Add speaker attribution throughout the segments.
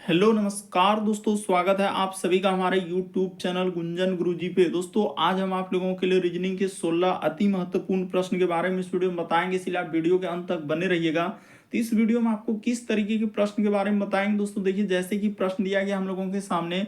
Speaker 1: Hello नमस्कार दोस्तों, स्वागत है आप सभी का हमारे YouTube चैनल गुंजन गुरुजी पे। दोस्तों आज हम आप लोगों के लिए रीजनिंग के 16 अति महत्वपूर्ण प्रश्न के बारे में इस वीडियो में बताएंगे, इसलिए आप वीडियो के अंत तक बने रहिएगा। तो इस वीडियो में आपको किस तरीके के प्रश्न के बारे में बताएंगे दोस्तों, देखिए जैसे कि प्रश्न दिया गया हम लोगों के सामने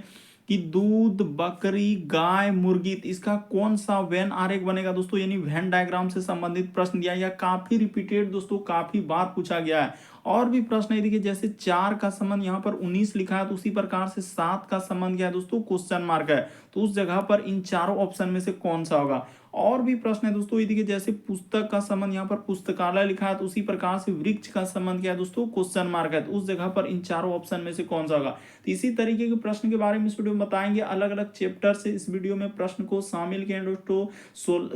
Speaker 1: कि दूध, बकरी, गाय, मुर्गी, तो इसका कौन सा वेन आरेख बनेगा दोस्तों, यानी वेन डायग्राम से संबंधित प्रश्न दिया गया। काफी रिपीटेड दोस्तों, काफी बार पूछा गया है। और भी प्रश्न है, देखिए जैसे 4 का संबंध यहाँ पर 19 लिखा है, तो उसी प्रकार से 7 का संबंध क्या है दोस्तों, क्वेश्चन मार्क है। तो उस जगह पर इन चारों ऑप्शन में से कौन सा होगा। और भी प्रश्न है दोस्तों, ये देखिए जैसे पुस्तक का संबंध यहाँ पर पुस्तकालय लिखा है, तो उसी प्रकार से वृक्ष का संबंध क्या है दोस्तों, क्वेश्चन मार्क है। तो उस जगह पर इन चारों ऑप्शन में से कौन सा होगा। तो इसी तरीके के प्रश्न के बारे में इस वीडियो में बताएंगे। अलग अलग चैप्टर से इस वीडियो में प्रश्न को शामिल किए दोस्तों।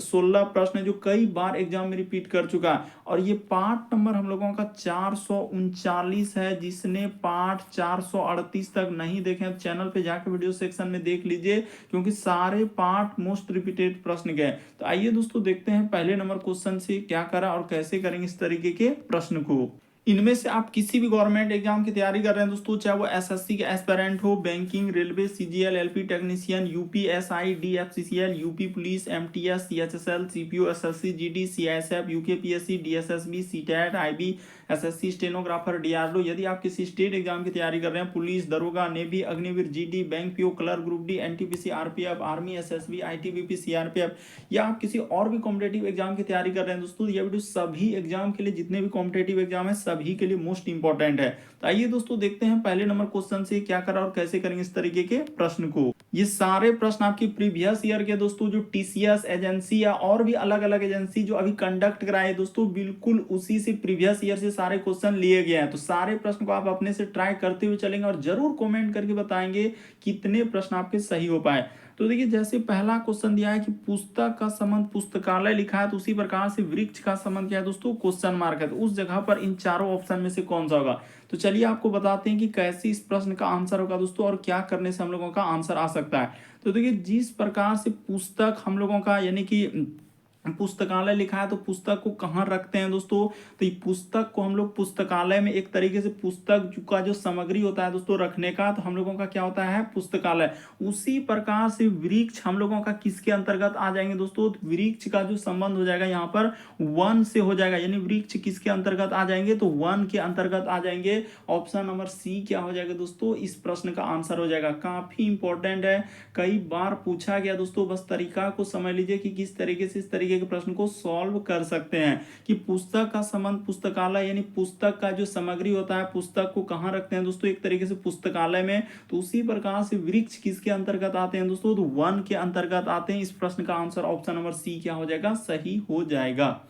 Speaker 1: 16 प्रश्न है जो कई बार एग्जाम में रिपीट कर चुका है। और ये पार्ट नंबर हम लोगों का 439 है। जिसने पार्ट 438 तक नहीं देखे तो चैनल पे जाकर वीडियो सेक्शन में देख लीजिए, क्योंकि सारे पार्ट मोस्ट रिपीटेड प्रश्न गए। तो आइए दोस्तों देखते हैं पहले नंबर क्वेश्चन से क्या करा और कैसे करेंगे इस तरीके के प्रश्न को। इनमें से आप किसी भी गवर्नमेंट एग्जाम की तैयारी कर रहे हैं दोस्तों, चाहे वो एसएससी के एस्पिरेंट हो, banking, railway, CGL, LP technician, UPSI, DFCCL, UP police, MTS, CHSL, CPO, SSC, GD, CISF, UKPSC, DSSB, CTET, IB, SSC, stenographer, DRDO. यदि आप किसी स्टेट एग्जाम की तैयारी कर रहे हैं, पुलिस, दरोगा, navy, Agniveer, GD, bank PO, clerk, group D, NTPC, RPF, army, SSB, ITBP, CRPF, या आप किसी और भी कॉम्पिटेटिव एग्जाम की तैयारी कर रहे हैं दोस्तों, ये वीडियो सभी एग्जाम के लिए, जितने भी कॉम्पिटेटिव एग्जाम है सभी के लिए मोस्ट इंपॉर्टेंट है। तो आइए दोस्तों देखते हैं पहले नंबर क्वेश्चन से क्या करा और कैसे करेंगे इस तरीके के प्रश्न को। ये सारे प्रश्न आपकी प्रीवियस ईयर के दोस्तों, जो टीसीएस एजेंसी या और भी अलग अलग एजेंसी जो अभी कंडक्ट कराए दोस्तों, बिल्कुल उसी से प्रीवियस ईयर से सारे क्वेश्चन लिए गए हैं। तो सारे प्रश्न को आप अपने से ट्राई करते हुए चलेंगे और जरूर कमेंट करके बताएंगे कितने प्रश्न आपके सही हो पाए। तो देखिए जैसे पहला क्वेश्चन दिया है कि पुस्तक का संबंध पुस्तकालय लिखा है, तो उसी प्रकार से वृक्ष का संबंध क्या है दोस्तों, क्वेश्चन मार्क है। तो उस जगह पर इन चारों ऑप्शन में से कौन सा होगा। तो चलिए आपको बताते हैं कि कैसे इस प्रश्न का आंसर होगा दोस्तों और क्या करने से हम लोगों का आंसर आ सकता है। तो देखिए जिस प्रकार से पुस्तक हम लोगों का यानी कि पुस्तकालय लिखा है, तो पुस्तक को कहाँ रखते हैं दोस्तों, तो पुस्तक को हम लोग पुस्तकालय में, एक तरीके से पुस्तक का जो सामग्री होता है दोस्तों रखने का, तो हम लोगों का क्या होता है, पुस्तकालय। उसी प्रकार से वृक्ष हम लोगों का किसके अंतर्गत आ जाएंगे दोस्तों, तो वृक्ष का जो संबंध हो जाएगा यहाँ पर वन से हो जाएगा, यानी वृक्ष किसके अंतर्गत आ जाएंगे, तो वन के अंतर्गत आ जाएंगे। ऑप्शन नंबर सी क्या हो जाएगा दोस्तों, इस प्रश्न का आंसर हो जाएगा। काफी इंपॉर्टेंट है, कई बार पूछा गया दोस्तों, बस तरीका को समझ लीजिए कि किस तरीके से इस तरीके के प्रश्न को सॉल्व कर सकते हैं। कि पुस्तक का संबंध पुस्तकालय, यानी पुस्तक का जो सामग्री होता है, पुस्तक को कहां रखते हैं दोस्तों, एक तरीके से पुस्तकालय में। तो उसी प्रकार से वृक्ष किसके अंतर्गत आते हैं दोस्तों, तो वन के अंतर्गत आते हैं। इस प्रश्न का आंसर ऑप्शन नंबर सी क्या हो जाएगा, सही हो जाएगा।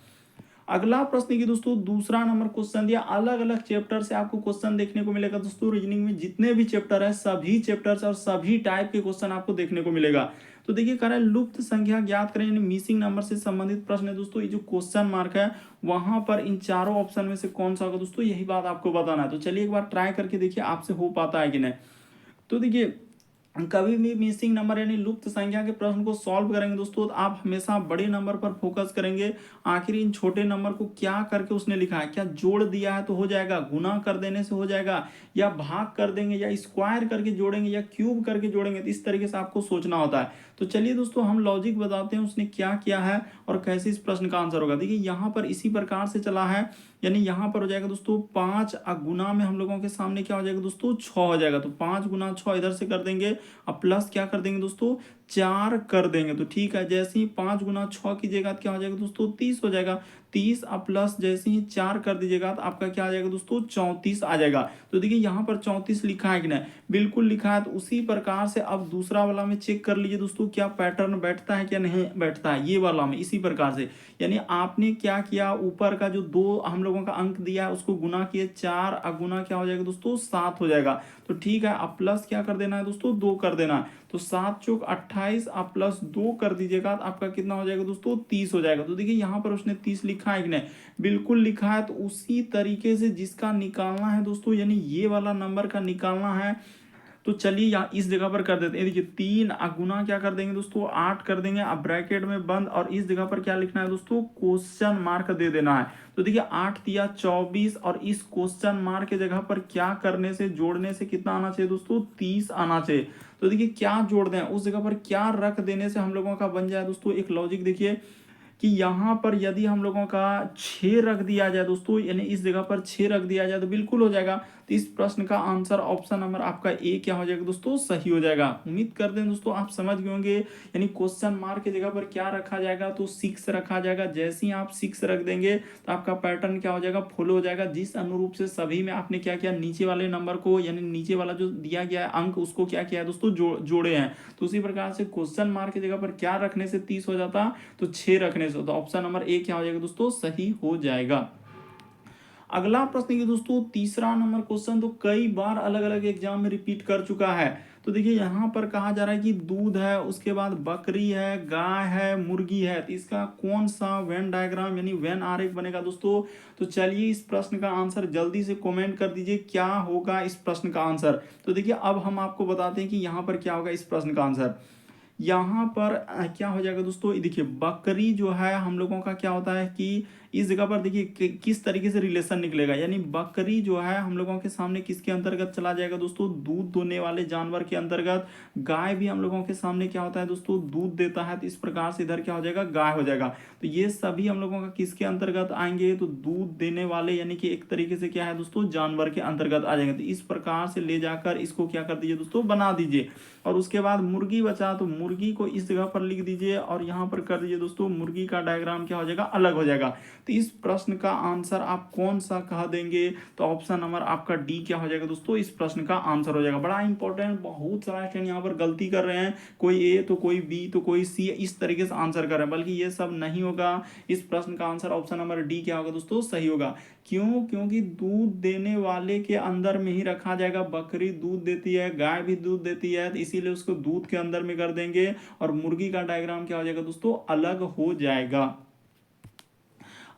Speaker 1: अगला प्रश्न की दोस्तों दूसरा नंबर क्वेश्चन दिया, अलग अलग चैप्टर से आपको क्वेश्चन देखने को मिलेगा दोस्तों। रीजनिंग में जितने भी चैप्टर है सभी चैप्टर और सभी टाइप के क्वेश्चन आपको देखने को मिलेगा। तो देखिए कह रहा है लुप्त संख्या ज्ञात करें, यानी मिसिंग नंबर से संबंधित प्रश्न है दोस्तों। ये जो क्वेश्चन मार्क है वहां पर इन चारों ऑप्शन में से कौन सा होगा दोस्तों, यही बात आपको बताना है। तो चलिए एक बार ट्राई करके देखिए आपसे हो पाता है कि नहीं। तो देखिए कभी भी मिसिंग नंबर यानी लुप्त संख्या के प्रश्न को सॉल्व करेंगे दोस्तों, तो आप हमेशा बड़े नंबर पर फोकस करेंगे। आखिर इन छोटे नंबर को क्या करके उसने लिखा है, क्या जोड़ दिया है तो हो जाएगा, गुना कर देने से हो जाएगा, या भाग कर देंगे, या स्क्वायर करके जोड़ेंगे, या क्यूब करके जोड़ेंगे। तो इस तरीके से आपको सोचना होता है। तो चलिए दोस्तों हम लॉजिक बताते हैं उसने क्या किया है और कैसे इस प्रश्न का आंसर होगा। देखिए यहाँ पर इसी प्रकार से चला है, यानी यहाँ पर हो जाएगा दोस्तों 5 गुना में हम लोगों के सामने क्या हो जाएगा दोस्तों, 6 हो जाएगा। तो 5 गुना 6 इधर से कर देंगे, अब प्लस क्या कर देंगे दोस्तों, 4 कर देंगे। तो ठीक है, जैसे ही 5 गुना 6 कीजिएगा तो क्या हो जाएगा दोस्तों, 30 हो जाएगा। 30 अब प्लस जैसे ही 4 कर दीजिएगा तो आपका क्या आ जाएगा दोस्तों, 34 आ जाएगा। तो देखिए यहाँ पर 34 लिखा है कि नहीं, बिल्कुल लिखा है। तो उसी प्रकार से अब दूसरा वाला में चेक कर लीजिए दोस्तों, क्या पैटर्न बैठता है क्या नहीं बैठता है, ये वाला में इसी प्रकार से। यानी आपने क्या किया, ऊपर का जो 2 हम लोगों का अंक दिया है उसको गुना किए, 4 गुना क्या हो जाएगा दोस्तों, 7 हो जाएगा। तो ठीक है, अब प्लस क्या कर देना है दोस्तों, 2 कर देना है। तो 7 चौक 28, आप प्लस 2 कर दीजिएगा तो आपका कितना हो जाएगा दोस्तों, 30 हो जाएगा। तो देखिए यहाँ पर उसने 30 लिखा है कि नहीं, बिल्कुल लिखा है। तो उसी तरीके से जिसका निकालना है दोस्तों, यानी ये वाला नंबर का निकालना है, तो चलिए यहाँ इस जगह पर कर देते हैं। देखिए 3 गुना क्या कर देंगे दोस्तों, 8 कर देंगे। अब ब्रैकेट में बंद और इस जगह पर क्या लिखना है दोस्तों, क्वेश्चन मार्क दे देना है। तो देखिए 8 तिया 24 और इस क्वेश्चन मार्क के जगह पर क्या करने से, जोड़ने से कितना आना चाहिए दोस्तों, 30 आना चाहिए। तो देखिए क्या जोड़ दें, उस जगह पर क्या रख देने से हम लोगों का बन जाए दोस्तों एक लॉजिक। देखिए कि यहाँ पर यदि हम लोगों का 6 रख दिया जाए दोस्तों, यानी इस जगह पर 6 रख दिया जाए तो बिल्कुल हो जाएगा। तो इस प्रश्न का आंसर ऑप्शन नंबर आपका ए क्या हो जाएगा दोस्तों, सही हो जाएगा। उम्मीद करते हैं दोस्तों आप समझ गए होंगे। यानी क्वेश्चन मार्क की जगह पर क्या रखा जाएगा, तो 6 रखा जाएगा। जैसे ही आप 6 रख देंगे तो आपका पैटर्न क्या हो जाएगा, फॉलो हो जाएगा। जिस अनुरूप से सभी में आपने क्या किया, नीचे वाले नंबर को, यानी नीचे वाला जो दिया गया है अंक, उसको क्या किया है दोस्तों, जोड़े हैं। तो उसी प्रकार से क्वेश्चन मार्क की जगह पर क्या रखने से 30 हो जाता, तो 6 रखने से। तो ऑप्शन नंबर ए क्या हो जाएगा दोस्तों, सही हो जाएगा। अगला प्रश्न ये दोस्तों तीसरा नंबर क्वेश्चन तो कई बार अलग अलग एग्जाम में रिपीट कर चुका है। तो देखिए यहाँ पर कहा जा रहा है कि दूध है, उसके बाद बकरी है, गाय है, मुर्गी है। तो इसका कौन सा वेन डायग्राम यानी वेन आरेख बनेगा दोस्तों। तो चलिए इस प्रश्न का आंसर जल्दी से कमेंट कर दीजिए, क्या होगा इस प्रश्न का आंसर। तो देखिए अब हम आपको बताते हैं कि यहाँ पर क्या होगा इस प्रश्न का आंसर। यहाँ पर क्या हो जाएगा दोस्तों, देखिए बकरी जो है हम लोगों का क्या होता है कि इस जगह पर देखिए किस तरीके से रिलेशन निकलेगा। यानी बकरी जो है हम लोगों के सामने किसके अंतर्गत चला जाएगा दोस्तों, दूध देने वाले जानवर के अंतर्गत। गाय भी हम लोगों के सामने क्या होता है दोस्तों, दूध देता है। तो इस प्रकार से इधर क्या हो जाएगा, गाय हो जाएगा। तो ये सभी हम लोगों का किसके अंतर्गत आएंगे, तो दूध देने वाले यानी कि एक तरीके से क्या है दोस्तों, जानवर के अंतर्गत आ जाएंगे। तो इस प्रकार से ले जाकर इसको क्या कर दीजिए दोस्तों, बना दीजिए। और उसके बाद मुर्गी बचा, तो मुर्गी को इस जगह पर लिख दीजिए और यहाँ पर कर दीजिए दोस्तों, मुर्गी का डायग्राम क्या हो जाएगा, अलग हो जाएगा। तो इस प्रश्न का आंसर आप कौन सा कह देंगे, तो ऑप्शन नंबर आपका डी क्या हो जाएगा दोस्तों, इस प्रश्न का आंसर हो जाएगा। बड़ा इंपॉर्टेंट, बहुत सारा स्टूडेंट यहाँ पर गलती कर रहे हैं, कोई ए तो कोई बी तो कोई सी, इस तरीके से आंसर कर रहे हैं, बल्कि ये सब नहीं होगा। इस प्रश्न का आंसर ऑप्शन नंबर डी क्या होगा दोस्तों, सही होगा। क्यों, क्योंकि दूध देने वाले के अंदर में ही रखा जाएगा। बकरी दूध देती है, गाय भी दूध देती है, तो इसीलिए उसको दूध के अंदर में कर देंगे। और मुर्गी का डायग्राम क्या हो जाएगा दोस्तों, अलग हो जाएगा।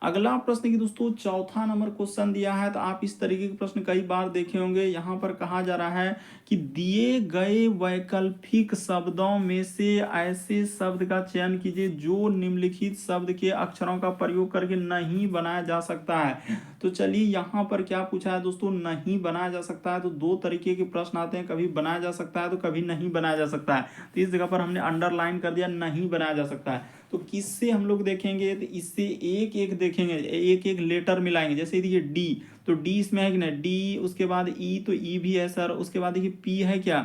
Speaker 1: अगला प्रश्न की दोस्तों चौथा नंबर क्वेश्चन दिया है। तो आप इस तरीके के प्रश्न कई बार देखे होंगे। यहाँ पर कहा जा रहा है कि दिए गए वैकल्पिक शब्दों में से ऐसे शब्द का चयन कीजिए जो निम्नलिखित शब्द के अक्षरों का प्रयोग करके नहीं बनाया जा सकता है। तो चलिए यहाँ पर क्या पूछा है दोस्तों, नहीं बनाया जा सकता है। तो दो तरीके के प्रश्न आते हैं, कभी बनाया जा सकता है तो कभी नहीं बनाया जा सकता है। तो इस जगह पर हमने अंडरलाइन कर दिया, नहीं बनाया जा सकता है। तो किससे हम लोग देखेंगे, तो इससे एक एक देखेंगे, एक एक लेटर मिलाएंगे। जैसे देखिए डी, तो डी इसमें है कि ना, डी, उसके बाद ई, तो ई भी है सर। उसके बाद देखिए पी है क्या,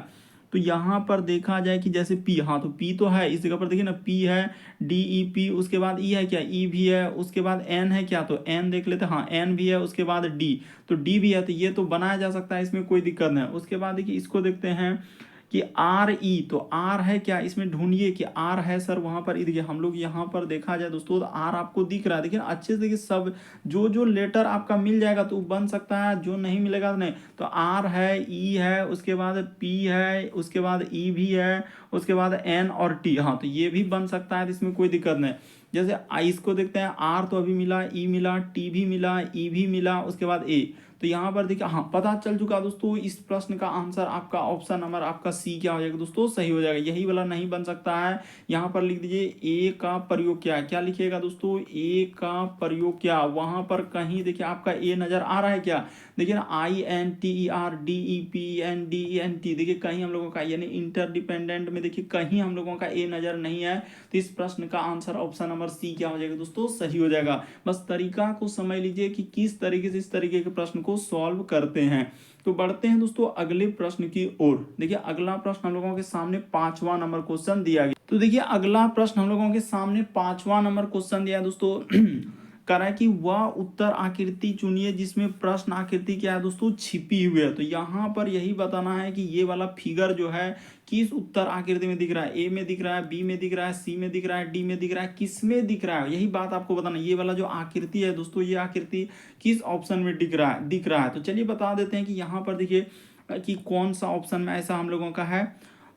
Speaker 1: तो यहाँ पर देखा जाए कि जैसे पी, हाँ तो पी तो है, इस जगह पर देखिए ना पी है, डी ई पी। उसके बाद ई है क्या, ई भी है। उसके बाद एन है क्या, तो एन देख लेते हैं, हाँ एन भी है। उसके बाद डी, तो डी भी है। तो ये तो बनाया जा सकता है, इसमें कोई दिक्कत नहीं। उसके बाद देखिए इसको देखते हैं कि आर ई, तो आर है क्या, इसमें ढूंढिए कि आर है सर वहां पर। देखिए हम लोग यहाँ पर देखा जाए दोस्तों, तो आर आपको दिख रहा है। देखिए अच्छे से देखिए, सब जो जो लेटर आपका मिल जाएगा तो बन सकता है, जो नहीं मिलेगा तो नहीं। तो आर है, ई है, उसके बाद पी है, उसके बाद ई भी है, उसके बाद एन और टी, हाँ तो ये भी बन सकता है, तो इसमें कोई दिक्कत नहीं। जैसे आई, इसको देखते हैं, आर तो अभी मिला, ई मिला, टी भी मिला, ई भी मिला, उसके बाद ए। तो यहाँ पर देखिए हाँ पता चल चुका दोस्तों, इस प्रश्न का आंसर आपका ऑप्शन नंबर आपका सी क्या हो जाएगा दोस्तों, सही हो जाएगा। यही वाला नहीं बन सकता है। यहाँ पर लिख दीजिए ए का प्रयोग क्या है, क्या लिखिएगा दोस्तों, ए का प्रयोग क्या। वहां पर कहीं देखिए आपका ए नजर आ रहा है क्या, देखिए ना, I N T E R D E P N D E N T, देखिए कहीं हम लोगों का यानी इंटरडिपेंडेंट में देखिए कहीं हम लोगों का ए नजर नहीं है। तो इस प्रश्न का आंसर ऑप्शन नंबर सी क्या हो जाएगा दोस्तों, सही हो जाएगा। बस तरीका को समझ लीजिए कि किस तरीके से इस तरीके के प्रश्न को सॉल्व करते हैं। तो बढ़ते हैं दोस्तों अगले प्रश्न की ओर। देखिए अगला प्रश्न हम लोगों के सामने 5वां नंबर क्वेश्चन दिया गया। तो देखिए अगला प्रश्न हम लोगों के सामने 5वां नंबर क्वेश्चन दिया है दोस्तों। कह रहा है कि वह उत्तर आकृति चुनिए जिसमें प्रश्न आकृति क्या है दोस्तों, छिपी हुई है। तो यहाँ पर यही बताना है कि ये वाला फिगर जो है किस उत्तर आकृति में दिख रहा है, ए में दिख रहा है, बी में दिख रहा है, सी में दिख रहा है, डी में दिख रहा है, किस में दिख रहा है, यही बात आपको बताना। ये वाला जो आकृति है दोस्तों, ये आकृति किस ऑप्शन में दिख रहा है। तो चलिए बता देते हैं कि यहाँ पर देखिए कि कौन सा ऑप्शन में ऐसा हम लोगों का है।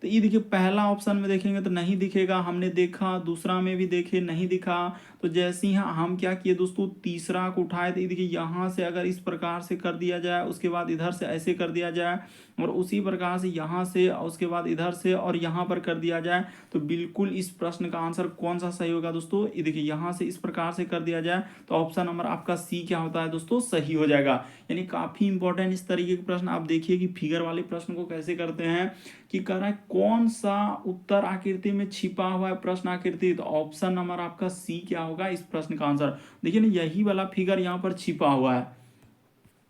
Speaker 1: तो तो ये देखिए पहला ऑप्शन में देखेंगे तो नहीं दिखेगा, हमने देखा, दूसरा में भी देखे नहीं दिखा। तो जैसे ही हम क्या किए दोस्तों, तीसरा को उठाए, तो ये देखिए यहाँ से अगर इस प्रकार से कर दिया जाए, उसके बाद इधर से ऐसे कर दिया जाए, और उसी प्रकार से यहाँ से, उसके बाद इधर से और यहाँ पर कर दिया जाए, तो बिल्कुल इस प्रश्न का आंसर कौन सा सही होगा दोस्तों। ये देखिए यहाँ से इस प्रकार से कर दिया जाए तो ऑप्शन नंबर आपका सी क्या होता है दोस्तों, सही हो जाएगा। यानी काफी इंपॉर्टेंट इस तरीके के प्रश्न। आप देखिए कि फिगर वाले प्रश्न को कैसे करते हैं, कि कह रहा है कौन सा उत्तर आकृति में छिपा हुआ है प्रश्न आकृति, तो ऑप्शन नंबर आपका सी क्या होगा इस प्रश्न का आंसर। देखिए ना, यही वाला फिगर यहाँ पर छिपा हुआ है।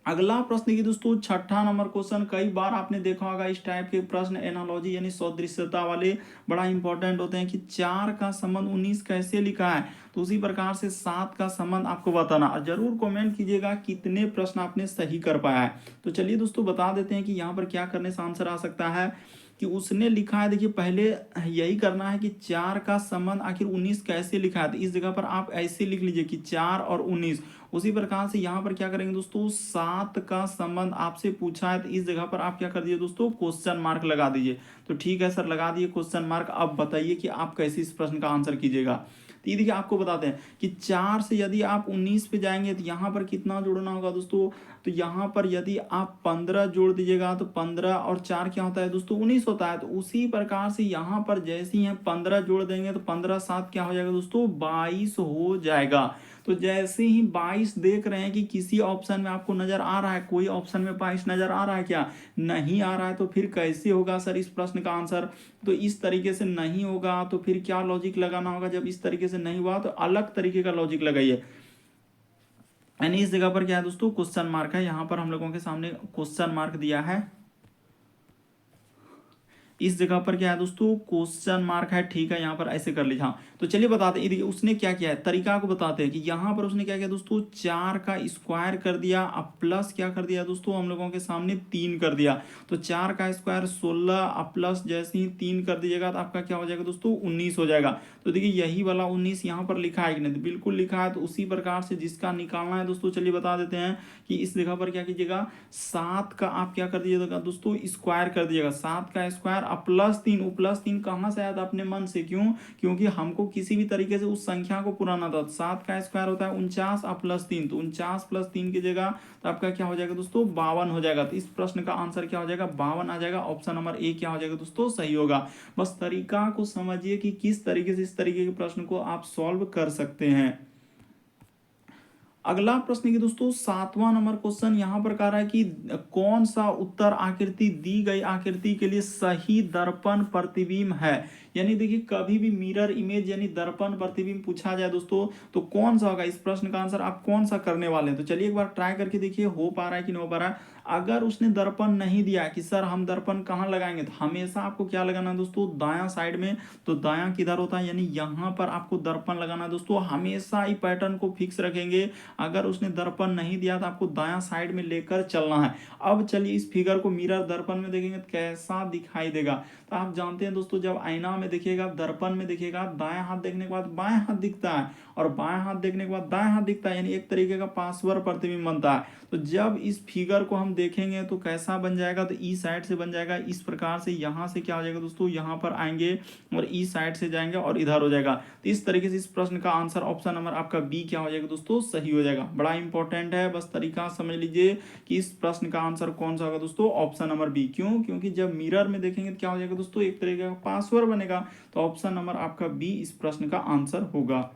Speaker 1: अगला प्रश्न देखिए दोस्तों, छठा नंबर क्वेश्चन। कई बार आपने देखा होगा इस टाइप के प्रश्न एनालॉजी यानी सदृश्यता वाले बड़ा इंपॉर्टेंट होते हैं, कि 4 का संबंध 19 कैसे लिखा है, तो उसी प्रकार से 7 का संबंध आपको बताना। और जरूर कमेंट कीजिएगा कितने प्रश्न आपने सही कर पाया है। तो चलिए दोस्तों बता देते हैं कि यहाँ पर क्या करने से आंसर आ सकता है। कि उसने लिखा है, देखिए पहले यही करना है कि 4 का संबंध आखिर 19 कैसे लिखा है, तो इस जगह पर आप ऐसे लिख लीजिए कि 4 और 19। उसी प्रकार से यहाँ पर क्या करेंगे दोस्तों, 7 का संबंध आपसे पूछा है, तो इस जगह पर आप क्या कर दीजिए दोस्तों, क्वेश्चन मार्क लगा दीजिए। तो ठीक है सर, लगा दिए क्वेश्चन मार्क। अब बताइए कि आप कैसे इस प्रश्न का आंसर कीजिएगा। तो ये देखिए आपको बताते हैं कि 4 से यदि आप 19 पे जाएंगे तो यहाँ पर कितना जोड़ना होगा दोस्तों, तो यहाँ पर यदि आप 15 जोड़ दीजिएगा तो 15 और 4 क्या होता है दोस्तों, 19 होता है। तो उसी प्रकार से यहाँ पर जैसे ही हम 15 जोड़ देंगे तो 15 7 क्या हो जाएगा दोस्तों, 22 हो जाएगा। तो जैसे ही 22 देख रहे हैं कि किसी ऑप्शन में आपको नजर आ रहा है, कोई ऑप्शन में 22 नजर आ रहा है क्या, नहीं आ रहा है, तो फिर कैसे होगा सर इस प्रश्न का आंसर। तो इस तरीके से नहीं होगा, तो फिर क्या लॉजिक लगाना होगा, जब इस तरीके से नहीं हुआ तो अलग तरीके का लॉजिक लगाइए। यानी इस जगह पर क्या है दोस्तों, क्वेश्चन मार्क है, यहाँ पर हम लोगों के सामने क्वेश्चन मार्क दिया है, इस जगह पर क्या है दोस्तों, क्वेश्चन मार्क है। ठीक है, यहाँ पर ऐसे कर लीजिए। हाँ, तो चलिए बताते हैं, देखिए उसने क्या किया है, तरीका को बताते हैं कि यहाँ पर उसने क्या किया दोस्तों, 4 का स्क्वायर कर दिया, अब प्लस क्या कर दिया दोस्तों, हम लोगों के सामने 3 कर दिया। तो 4 का स्क्वायर 16, अब प्लस जैसे ही 3 कर दीजिएगा तो आपका क्या हो जाएगा दोस्तों, 19 हो जाएगा। तो देखिए यही वाला 19 यहाँ पर लिखा है कि नहीं, तो बिल्कुल लिखा है। तो उसी प्रकार से जिसका निकालना है दोस्तों, चलिए बता देते हैं कि इस जगह पर क्या कीजिएगा, 7 का आप क्या कर दीजिएगा दोस्तों, स्क्वायर कर दीजिएगा। 7 का स्क्वायर अब प्लस 3, वो प्लस 3 कहाँ से आया था, अपने मन से। क्यों, क्योंकि हमको किसी भी तरीके से उस संख्या को पुराना था। 7 का स्क्वायर होता है 49 और प्लस 3, तो 49 प्लस 3 की जगह तो आपका क्या हो जाएगा दोस्तों, 52 हो जाएगा। तो इस प्रश्न का आंसर क्या हो जाएगा, 52 आ जाएगा। ऑप्शन नंबर ए क्या हो जाएगा दोस्तों, सही होगा। बस तरीका को समझिए कि किस तरीके से इस तरीके के प्रश्न को आप सॉल्व कर सकते हैं। अगला प्रश्न की दोस्तों 7वां नंबर क्वेश्चन यहाँ पर कह रहा है कि कौन सा उत्तर आकृति दी गई आकृति के लिए सही दर्पण प्रतिबिंब है। यानी देखिए कभी भी मिरर इमेज यानी दर्पण प्रतिबिंब पूछा जाए दोस्तों, तो कौन सा होगा इस प्रश्न का आंसर, आप कौन सा करने वाले हैं। तो चलिए एक बार ट्राई करके देखिए हो पा रहा है कि नहीं हो पा रहा है। अगर उसने दर्पण नहीं दिया कि सर हम दर्पण कहाँ लगाएंगे, तो हमेशा आपको क्या लगाना है दोस्तों, दायां साइड में। तो दायां किधर होता है, यानी यहाँ पर आपको दर्पण लगाना है दोस्तों। हमेशा ही पैटर्न को फिक्स रखेंगे। अगर उसने दर्पण नहीं दिया तो आपको दायां साइड में लेकर चलना है। अब चलिए इस फिगर को मिरर दर्पण में देखेंगे तो कैसा दिखाई देगा। तो आप जानते हैं दोस्तों, जब आईना में देखिएगा, दर्पण में देखिएगा, दाएं हाथ देखने के बाद बाएं हाथ दिखता है और बाएं हाथ देखने के बाद दाएं हाथ दिखता है, यानी एक तरीके का पार्श्व प्रतिबिंब बनता है। तो जब इस फिगर को हम देखेंगे तो कैसा बन जाएगा, तो ई साइड से बन जाएगा। इस प्रकार से यहाँ से क्या हो जाएगा दोस्तों, यहाँ पर आएंगे और ई साइड से जाएंगे और इधर हो जाएगा। तो इस तरीके से इस प्रश्न का आंसर ऑप्शन नंबर आपका बी क्या हो जाएगा दोस्तों, सही हो जाएगा। बड़ा इंपॉर्टेंट है, बस तरीका समझ लीजिए कि इस प्रश्न का आंसर कौन सा होगा दोस्तों, ऑप्शन नंबर बी। क्यों, क्योंकि जब मिरर में देखेंगे तो क्या हो जाएगा दोस्तों, एक तरीके का पासवर्ड बनेगा। तो ऑप्शन नंबर आपका बी इस प्रश्न का आंसर होगा।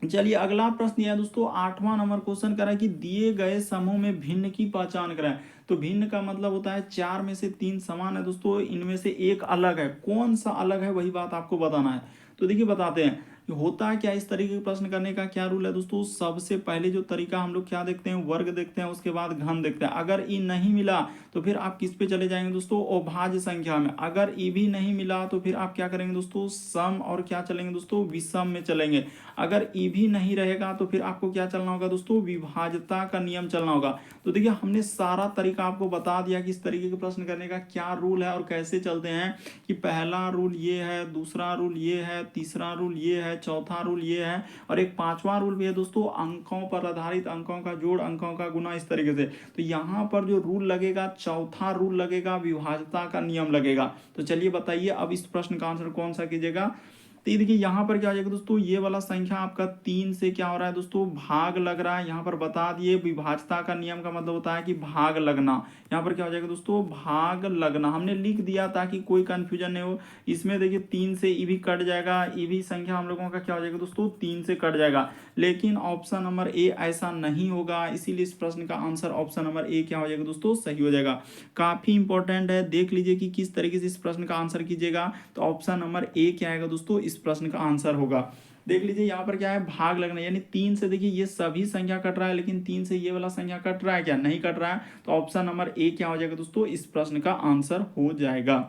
Speaker 1: चलिए अगला प्रश्न यह दोस्तों 8वां नंबर क्वेश्चन कर रहा है कि दिए गए समूह में भिन्न की पहचान कराएं। तो भिन्न का मतलब होता है 4 में से 3 समान है दोस्तों, इनमें से एक अलग है। कौन सा अलग है वही बात आपको बताना है। तो देखिए बताते हैं होता है क्या, इस तरीके के प्रश्न करने का क्या रूल है दोस्तों। सबसे पहले जो तरीका हम लोग क्या देखते हैं, वर्ग देखते हैं, उसके बाद घन देखते हैं। अगर ई नहीं मिला तो फिर आप किस पे चले जाएंगे दोस्तों, अभाज्य संख्या में। अगर ई भी नहीं मिला तो फिर आप क्या करेंगे दोस्तों, सम और क्या चलेंगे दोस्तों, विषम में चलेंगे। अगर ई भी नहीं रहेगा तो फिर आपको क्या चलना होगा दोस्तों, विभाज्यता का नियम चलना होगा। तो देखिए हमने सारा तरीका आपको बता दिया कि इस तरीके के प्रश्न करने का क्या रूल है और कैसे चलते हैं। कि पहला रूल ये है, दूसरा रूल ये है, तीसरा रूल ये है, है, चौथा रूल ये है और एक पांचवा रूल भी है दोस्तों, अंकों पर आधारित अंकों का जोड़, अंकों का गुना, इस तरीके से। तो यहाँ पर जो रूल लगेगा, चौथा रूल लगेगा, विभाज्यता का नियम लगेगा। तो चलिए बताइए अब इस प्रश्न का आंसर कौन सा कीजिएगा। तो ये देखिए यहाँ पर क्या हो जाएगा दोस्तों, ये वाला संख्या आपका 3 से क्या हो रहा है दोस्तों, भाग लग रहा है। यहाँ पर बता दिए विभाज्यता का नियम का मतलब होता है कि भाग लगना। यहाँ पर क्या हो जाएगा दोस्तों, भाग लगना हमने लिख दिया ताकि कोई कंफ्यूजन नहीं हो। इसमें देखिए 3 से ई भी कट जाएगा, ई भी संख्या हम लोगों का क्या हो जाएगा दोस्तों, 3 से कट जाएगा। लेकिन ऑप्शन नंबर ए ऐसा नहीं होगा, इसीलिए इस प्रश्न का आंसर ऑप्शन नंबर ए क्या हो जाएगा दोस्तों, सही हो जाएगा। काफी इंपॉर्टेंट है, देख लीजिए कि किस तरीके से इस प्रश्न का आंसर कीजिएगा। तो ऑप्शन नंबर ए क्या आएगा दोस्तों, इस प्रश्न का आंसर होगा। देख लीजिए यहाँ पर क्या है, भाग लगना, यानी 3 से देखिए ये सभी संख्या कट रहा है, लेकिन 3 से ये वाला संख्या कट रहा है क्या, नहीं कट रहा है। तो ऑप्शन नंबर ए क्या हो जाएगा दोस्तों, इस प्रश्न का आंसर हो जाएगा।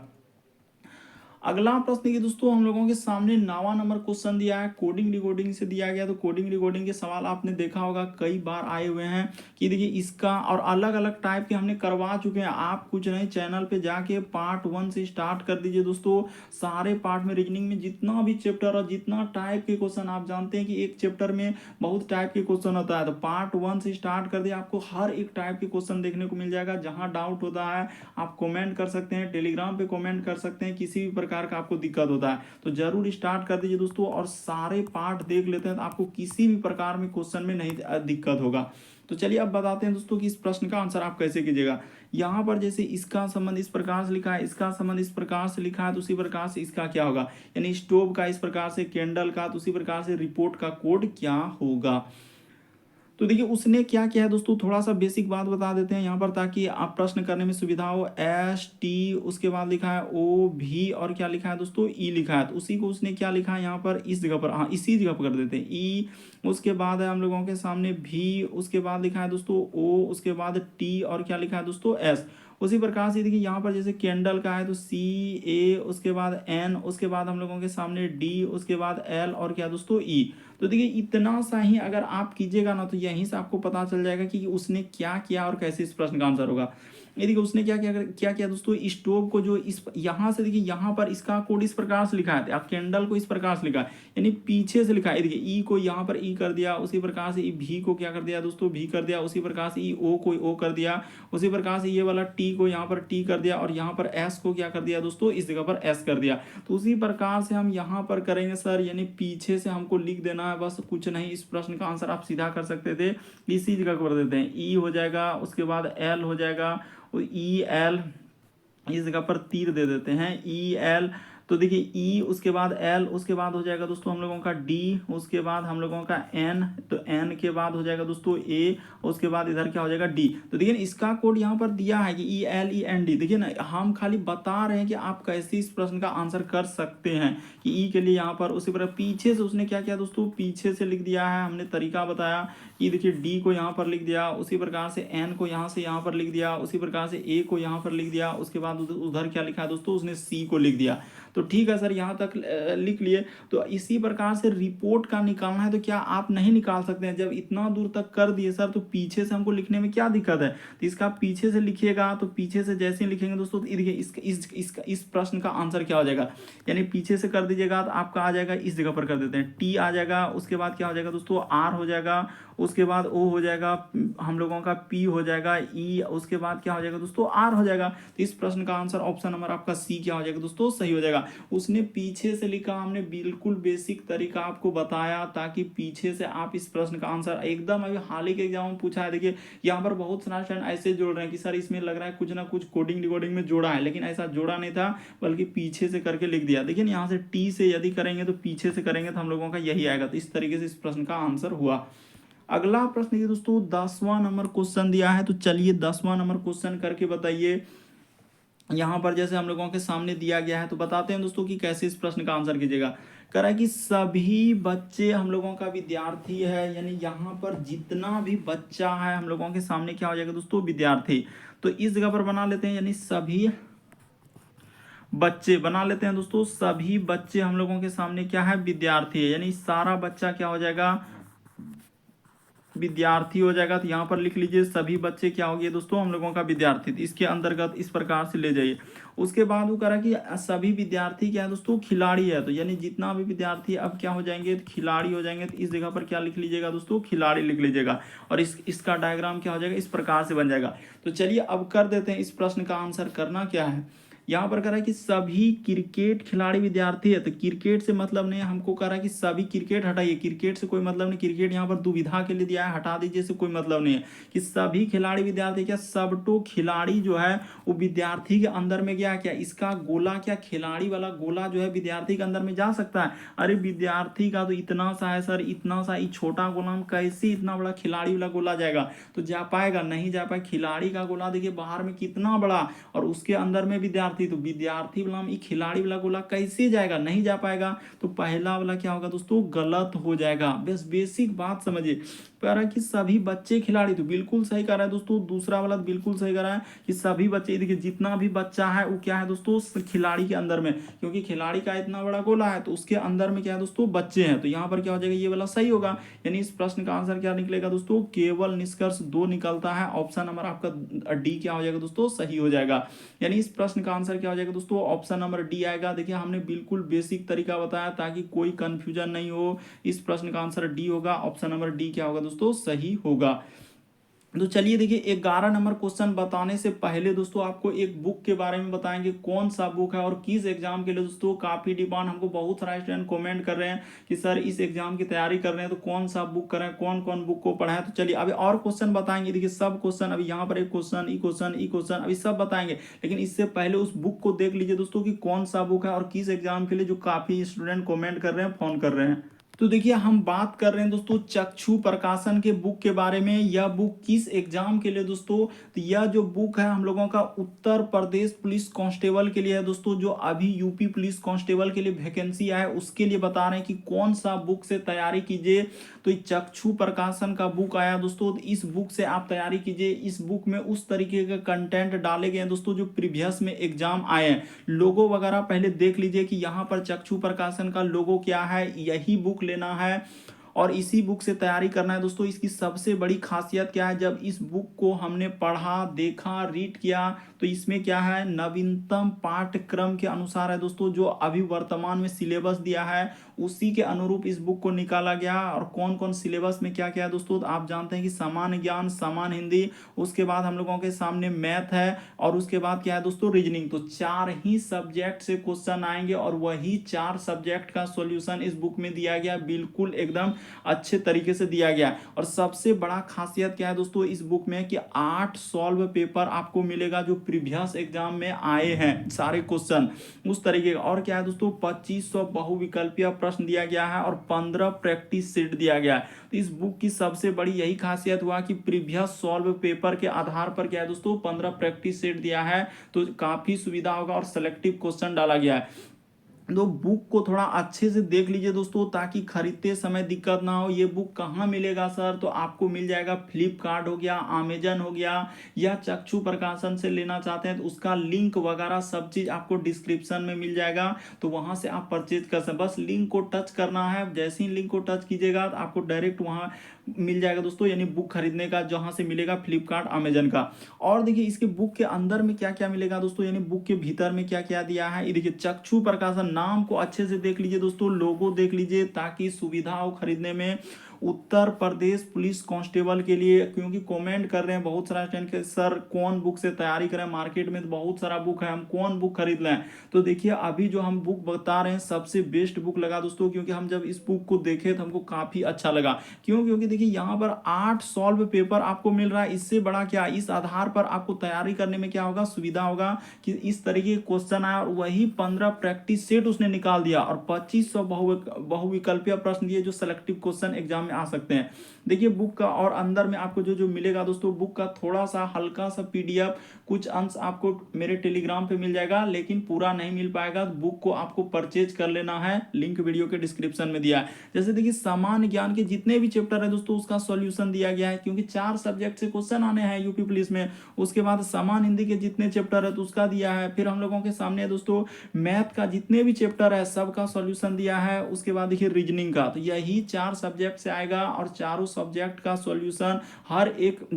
Speaker 1: अगला प्रश्न की दोस्तों हम लोगों के सामने 9वां नंबर क्वेश्चन दिया है, कोडिंग रिकॉर्डिंग से दिया गया। तो कोडिंग रिकॉर्डिंग के सवाल आपने देखा होगा कई बार आए हुए हैं कि देखिए इसका और अलग अलग टाइप के हमने करवा चुके हैं। आप कुछ नहीं, चैनल पे जाके पार्ट 1 से स्टार्ट कर दीजिए दोस्तों। सारे पार्ट में रीजनिंग में जितना भी चैप्टर और जितना टाइप के क्वेश्चन आप जानते हैं कि एक चैप्टर में बहुत टाइप के क्वेश्चन होता है, तो पार्ट 1 से स्टार्ट कर दिए, आपको हर एक टाइप के क्वेश्चन देखने को मिल जाएगा। जहां डाउट होता है आप कमेंट कर सकते हैं, टेलीग्राम पे कमेंट कर सकते हैं, किसी भी प्रकार का आपको दिक्कत होता है तो जरूर स्टार्ट कर दीजिए दोस्तों, और सारे पार्ट देख लेते हैं तो आपको किसी भी प्रकार में क्वेश्चन में नहीं दिक्कत होगा। तो चलिए अब बताते हैं दोस्तों कि इस प्रश्न का आंसर आप कैसे कीजिएगा। यहाँ पर जैसे इसका संबंध इस प्रकार से लिखा है, इसका संबंध इस प्रकार से लिखा है, तो उसी प्रकार से इसका क्या होगा, यानी स्टोव का इस प्रकार से, कैंडल का, तो उसी प्रकार से रिपोर्ट का कोड क्या होगा। तो देखिए उसने क्या किया है दोस्तों, थोड़ा सा बेसिक बात बता देते हैं यहाँ पर ताकि आप प्रश्न करने में सुविधा हो। एस टी, उसके बाद लिखा है ओ भी, और क्या लिखा है दोस्तों, ई लिखा है। तो उसी को उसने क्या लिखा है यहाँ पर, इस जगह पर, हाँ इसी जगह पर कर देते हैं ई, उसके बाद है हम लोगों के सामने भी, उसके बाद लिखा है दोस्तों ओ, उसके बाद टी, और क्या लिखा है दोस्तों एस। उसी प्रकार से देखिए यहाँ पर जैसे कैंडल का है तो सी ए, उसके बाद एन, उसके बाद हम लोगों के सामने डी, उसके बाद एल, और क्या दोस्तों ई। तो देखिए इतना सा ही अगर आप कीजिएगा ना तो यहीं से आपको पता चल जाएगा कि उसने क्या किया और कैसे इस प्रश्न का आंसर होगा। ये देखिए उसने क्या किया दोस्तों, स्टोव को जो इस यहाँ से देखिए यहाँ पर इसका कोड इस प्रकार से लिखा है, आप कैंडल को इस प्रकार से लिखा है, यानी पीछे से लिखा है। देखिए ई को यहाँ पर ई कर दिया, उसी प्रकार से ई भी को क्या कर दिया दोस्तों, भी कर दिया, उसी प्रकार से ई ओ को ओ कर दिया, उसी प्रकार से ये वाला टी को यहाँ पर टी कर दिया, और यहाँ पर एस को क्या कर दिया दोस्तों, इस जगह पर एस कर दिया। तो उसी प्रकार से हम यहाँ पर करेंगे सर, यानी पीछे से हमको लिख देना है, बस कुछ नहीं। इस प्रश्न का आंसर आप सीधा कर सकते थे, इसी जगह कर देते हैं, ई हो जाएगा, उसके बाद एल हो जाएगा, ई एल, इस जगह पर तीर दे देते हैं, ई एल। तो देखिए ई, उसके बाद एल, उसके बाद हो जाएगा दोस्तों हम लोगों का डी, उसके बाद हम लोगों का एन, तो एन के बाद हो जाएगा दोस्तों ए, उसके बाद इधर क्या हो जाएगा डी। तो देखिए इसका कोड यहाँ पर दिया है कि E L E N D. देखिए ना, हम खाली बता रहे हैं कि आप कैसे इस प्रश्न का आंसर कर सकते हैं कि ई के लिए यहाँ पर उसी प्रकार पीछे से उसने क्या किया दोस्तों, पीछे से लिख दिया है, हमने तरीका बताया कि देखिए डी को यहाँ पर लिख दिया, उसी प्रकार से एन को यहाँ से यहाँ पर लिख दिया, उसी प्रकार से ए को यहाँ पर लिख दिया, उसके बाद उधर क्या लिखा है दोस्तों, उसने सी को लिख दिया। तो ठीक है सर, यहाँ तक लिख लिए। तो इसी प्रकार से रिपोर्ट का निकालना है, तो क्या आप नहीं निकाल सकते हैं, जब इतना दूर तक कर दिए सर तो पीछे से हमको लिखने में क्या दिक्कत है। तो इसका पीछे से लिखिएगा, तो पीछे से जैसे ही लिखेंगे दोस्तों, तो देखिए इस प्रश्न का आंसर क्या हो जाएगा, यानी पीछे से कर दीजिएगा तो आपका आ जाएगा, इस जगह पर कर देते हैं, टी आ जाएगा, उसके बाद क्या हो जाएगा दोस्तों, आर हो जाएगा, उसके बाद ओ हो जाएगा, हम लोगों का पी हो जाएगा, ई, उसके बाद क्या हो जाएगा दोस्तों, आर हो जाएगा। तो इस प्रश्न का आंसर ऑप्शन नंबर आपका सी क्या हो जाएगा दोस्तों, सही हो जाएगा। उसने पीछे से लिखा, हमने बिल्कुल बेसिक तरीका आपको बताया ताकि पीछे से आप इस प्रश्न का आंसर एकदम, अभी हाल ही के एग्जाम में पूछा है। देखिए यहाँ पर बहुत सारे स्टूडेंट ऐसे जोड़ रहे हैं कि सर इसमें लग रहा है कुछ ना कुछ कोडिंग रिकॉर्डिंग में जोड़ा है, लेकिन ऐसा जोड़ा नहीं था, बल्कि पीछे से करके लिख दिया। देखिए यहाँ से टी से यदि करेंगे तो पीछे से करेंगे तो हम लोगों का यही आएगा। तो इस तरीके से इस प्रश्न का आंसर हुआ। अगला प्रश्न ये दोस्तों 10वां नंबर क्वेश्चन दिया है, तो चलिए 10वां नंबर क्वेश्चन करके बताइए। यहाँ पर जैसे हम लोगों के सामने दिया गया है तो बताते हैं दोस्तों कि कैसे इस प्रश्न का आंसर कीजिएगा। कह रहा है कि सभी बच्चे हम लोगों का विद्यार्थी है, यानी यहाँ पर जितना भी बच्चा है हम लोगों के सामने क्या हो जाएगा दोस्तों, विद्यार्थी। तो इस जगह पर बना लेते हैं, यानी सभी बच्चे बना लेते हैं दोस्तों, सभी बच्चे हम लोगों के सामने क्या है, विद्यार्थी है, यानी सारा बच्चा क्या हो जाएगा, विद्यार्थी हो जाएगा, तो यहाँ पर लिख लीजिए सभी बच्चे क्या हो गए दोस्तों हम लोगों का विद्यार्थी, तो इसके अंतर्गत इस प्रकार से ले जाइए। उसके बाद वो करा कि सभी विद्यार्थी क्या है दोस्तों खिलाड़ी है, तो यानी जितना भी विद्यार्थी अब क्या हो जाएंगे तो खिलाड़ी हो जाएंगे, तो इस जगह पर क्या लिख लीजिएगा दोस्तों खिलाड़ी लिख लीजिएगा। और इसका डायग्राम क्या हो जाएगा इस प्रकार से बन जाएगा। तो चलिए अब कर देते हैं इस प्रश्न का आंसर। करना क्या है, यहाँ पर कह रहा है कि सभी क्रिकेट खिलाड़ी विद्यार्थी है, तो क्रिकेट से मतलब नहीं, हमको कह रहा है कि सभी क्रिकेट हटाइए, क्रिकेट से कोई मतलब नहीं, क्रिकेट यहाँ पर दुविधा के लिए दिया है, हटा दीजिए, से कोई मतलब नहीं है कि सभी खिलाड़ी विद्यार्थी क्या सबटो खिलाड़ी जो है वो विद्यार्थी के अंदर में गया क्या, इसका गोला क्या खिलाड़ी वाला गोला जो है विद्यार्थी के अंदर में जा सकता है। अरे विद्यार्थी का तो इतना सा है सर, इतना सा छोटा गोला में कैसे इतना बड़ा खिलाड़ी वाला गोला जाएगा, तो जा पाएगा नहीं जा पाएगा। खिलाड़ी का गोला देखिए बाहर में कितना बड़ा और उसके अंदर में विद्यार्थी, तो विद्यार्थी वाला में खिलाड़ी वाला गोला कैसे जाएगा, नहीं जा पाएगा। तो पहला वाला क्या होगा दोस्तों गलत हो जाएगा। बस बेसिक बात समझिए, कह रहा है कि सभी बच्चे खिलाड़ी, तो बिल्कुल सही कर रहा है दोस्तों। दूसरा वाला तो बिल्कुल सही कर रहा है कि सभी बच्चे, देखिए जितना भी बच्चा है वो क्या है दोस्तों खिलाड़ी के अंदर में, क्योंकि खिलाड़ी का इतना बड़ा गोला है तो उसके अंदर में क्या है दोस्तों बच्चे हैं, तो यहाँ पर क्या हो जाएगा ये वाला सही होगा। यानी इस प्रश्न का आंसर क्या निकलेगा दोस्तों, केवल निष्कर्ष 2 निकलता है। ऑप्शन नंबर आपका डी क्या हो जाएगा दोस्तों सही हो जाएगा। यानी इस प्रश्न का आंसर क्या हो जाएगा दोस्तों ऑप्शन नंबर डी आएगा। देखिए हमने बिल्कुल बेसिक तरीका बताया ताकि कोई कंफ्यूजन नहीं हो। इस प्रश्न का आंसर डी होगा, ऑप्शन नंबर डी क्या होगा दोस्तों सही होगा। तो चलिए देखिए 11 नंबर क्वेश्चन बताने से पहले दोस्तों आपको एक बुक के बारे में बताएंगे, कौन सा बुक है और किस एग्जाम के लिए दोस्तों काफी डिमांड, हमको बहुत सारा स्टूडेंट कमेंट कर रहे हैं कि सर इस एग्जाम की तैयारी कर रहे हैं तो कौन सा बुक करें, कौन कौन बुक को पढ़ा है। तो चलिए अभी और क्वेश्चन बताएंगे, देखिए सब क्वेश्चन अभी यहाँ पर एक क्वेश्चन ई क्वेश्चन ई क्वेश्चन अभी सब बताएंगे, लेकिन इससे पहले उस बुक को देख लीजिए दोस्तों कि कौन सा बुक है और किस एग्जाम के लिए, जो काफी स्टूडेंट कमेंट कर रहे हैं फोन कर रहे हैं। तो देखिए हम बात कर रहे हैं दोस्तों चक्षु प्रकाशन के बुक के बारे में। यह बुक किस एग्जाम के लिए दोस्तों, तो यह जो बुक है हम लोगों का उत्तर प्रदेश पुलिस कांस्टेबल के लिए है दोस्तों। जो अभी यूपी पुलिस कांस्टेबल के लिए वैकेंसी है उसके लिए बता रहे हैं कि कौन सा बुक से तैयारी कीजिए। तो चक्षु प्रकाशन का बुक आया दोस्तों, तो इस बुक से आप तैयारी कीजिए। इस बुक में उस तरीके का कंटेंट डाले गए हैं दोस्तों जो प्रीवियस में एग्जाम आए हैं। लोगो वगैरह पहले देख लीजिए कि यहाँ पर चक्षु प्रकाशन का लोगो क्या है, यही बुक लेना है और इसी बुक से तैयारी करना है दोस्तों। इसकी सबसे बड़ी खासियत क्या है, जब इस बुक को हमने पढ़ा देखा रीड किया तो इसमें क्या है नवीनतम पाठ्यक्रम के अनुसार है दोस्तों, जो अभी वर्तमान में सिलेबस दिया है उसी के अनुरूप इस बुक को निकाला गया। और कौन कौन सिलेबस में क्या क्या है दोस्तों, तो आप जानते हैं कि सामान्य ज्ञान, सामान्य हिंदी, उसके बाद हम लोगों के सामने मैथ है और उसके बाद क्या है दोस्तों रीजनिंग। तो 4 ही सब्जेक्ट से क्वेश्चन आएंगे और वही 4 सब्जेक्ट का सॉल्यूशन इस बुक में दिया गया, बिल्कुल एकदम अच्छे तरीके से दिया गया। और सबसे बड़ा खासियत क्या है दोस्तों इस बुक में कि 8 सॉल्व पेपर आपको मिलेगा जो प्रीवियस एग्जाम में आए हैं सारे क्वेश्चन उस तरीके का। और क्या है दोस्तों 2500 बहुविकल्पीय प्रश्न दिया गया है और 15 प्रैक्टिस सेट दिया गया है। तो इस बुक की सबसे बड़ी यही खासियत हुआ कि प्रीवियस सॉल्व पेपर के आधार पर क्या है दोस्तों 15 प्रैक्टिस सेट दिया है, तो काफी सुविधा होगा और सिलेक्टिव क्वेश्चन डाला गया है। तो बुक को थोड़ा अच्छे से देख लीजिए दोस्तों ताकि खरीदते समय दिक्कत ना हो। ये बुक कहाँ मिलेगा सर, तो आपको मिल जाएगा फ्लिपकार्ट हो गया, अमेजन हो गया, या चक्षु प्रकाशन से लेना चाहते हैं तो उसका लिंक वगैरह सब चीज आपको डिस्क्रिप्शन में मिल जाएगा, तो वहां से आप परचेज कर सकते। बस लिंक को टच करना है, जैसे ही लिंक को टच कीजिएगा तो आपको डायरेक्ट वहां मिल जाएगा दोस्तों, यानी बुक खरीदने का जहां से मिलेगा फ्लिपकार्ट अमेजन का। और देखिए इसके बुक के अंदर में क्या क्या मिलेगा दोस्तों, यानी बुक के भीतर में क्या क्या दिया है। ये देखिए चक्षु प्रकाशन, नाम को अच्छे से देख लीजिए दोस्तों, लोगो देख लीजिए ताकि सुविधा हो खरीदने में। उत्तर प्रदेश पुलिस कांस्टेबल के लिए, क्योंकि कमेंट कर रहे हैं बहुत सारा स्टूडेंट के सर कौन बुक से तैयारी करें, मार्केट में तो बहुत सारा बुक है, हम कौन बुक खरीद लें। तो देखिए अभी जो हम बुक बता रहे हैं सबसे बेस्ट बुक लगा दोस्तों, क्योंकि हम जब इस बुक को देखे तो हमको काफी अच्छा लगा। क्यों, क्योंकि देखिए यहाँ पर 8 सॉल्व पेपर आपको मिल रहा है। इससे बड़ा क्या, इस आधार पर आपको तैयारी करने में क्या होगा सुविधा होगा कि इस तरीके के क्वेश्चन आया और वही 15 प्रैक्टिस सेट उसने निकाल दिया और 2500 बहुविकल्पीय प्रश्न दिए जो सिलेक्टिव क्वेश्चन एग्जाम में आ सकते हैं। देखिए बुक का और अंदर में आपको जो जो मिलेगा दोस्तों, बुक का थोड़ा सा हल्का सा पीडीएफ कुछ अंश आपको मेरे टेलीग्राम पे मिल जाएगा, लेकिन पूरा नहीं मिल पाएगा। बुक को आपको परचेज कर लेना है, लिंक वीडियो के डिस्क्रिप्शन में दिया है। जैसे देखिए सामान्य ज्ञान के जितने भी चैप्टर है दोस्तों उसका सॉल्यूशन दिया गया है, क्योंकि 4 सब्जेक्ट से क्वेश्चन आने हैं यूपी पुलिस में। उसके बाद सामान्य हिंदी के जितने चैप्टर है तो उसका दिया है। फिर हम लोगों के सामने दोस्तों मैथ का जितने भी चैप्टर है सबका सॉल्यूशन दिया है। उसके बाद देखिए रीजनिंग का, तो यही 4 सब्जेक्ट से आएगा और चारों सब्जेक्ट का सॉल्यूशन हर एक